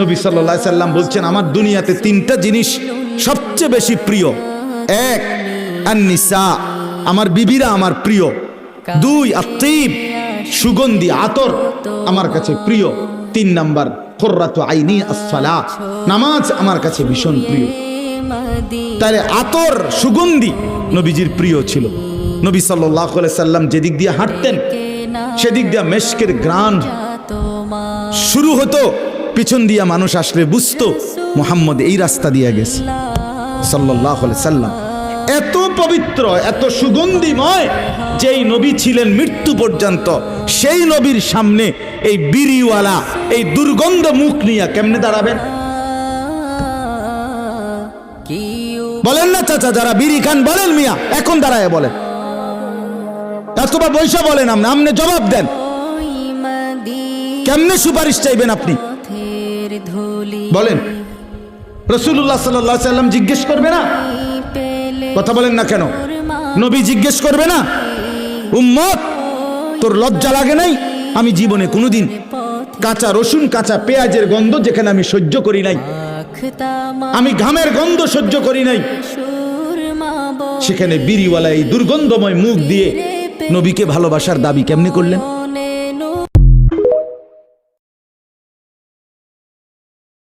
নবী সাল্লাল্লাহু আলাইহি সাল্লাম বলছেন, আমার দুনিয়াতে তিনটা জিনিস সবচেয়ে বেশি প্রিয়। এক, আন-নিসা, আমার বিবিরা আমার প্রিয়। দুই, আত-তিব, সুগন্ধি আতর আমার কাছে প্রিয়। তিন নাম্বার, কুররাতু আইনি আস-সালাহ, নামাজ আমার কাছে ভীষণ প্রিয়। তাহলে আতর, সুগন্ধি নবীজির প্রিয় ছিল। নবী সাল্লাল্লাহু আলাইহি সাল্লাম যেদিক দিয়ে হাঁটতেন সেদিক দিয়ে মেশকের ঘ্রাণ শুরু হতো। পিছন দিয়া মানুষ আসলে বুঝতো মুহাম্মদ এই রাস্তা দিয়ে গেছে সাল্লাল্লাহু আলাইহি সাল্লাম। এত পবিত্র, এত সুগন্ধিময় যেই নবী ছিলেন মৃত্যু পর্যন্ত, সেই নবীর সামনে এই বিড়িওয়ালা, এই দুর্গন্ধ মুখ নিয়ে কেমনে দাঁড়াবেন? বলেন না চাচা, যারা বিড়ি খান বলেন মিয়া, এখন দাঁড়ায় বলেন, অথবা বৈশা বলেন, আপনি জবাব দেন। কেমনে সুপারিশ চাইবেন আপনি? বলেন। রাসূলুল্লাহ সাল্লাল্লাহু আলাইহি সাল্লাম জিজ্ঞেস করবে না? কথা বলেন না কেন? নবী জিজ্ঞেস করবে না, উম্মত তোর লজ্জা লাগে নাই? আমি জীবনে কোনোদিন কাঁচা রসুন, কাঁচা পেঁয়াজের গন্ধ যেখানে আমি সহ্য করি নাই, আমি ঘামের গন্ধ সহ্য করি নাই, সেখানে বিড়িওয়ালা এই দুর্গন্ধময় মুখ দিয়ে নবীকে ভালোবাসার দাবি কেমনে করলেন?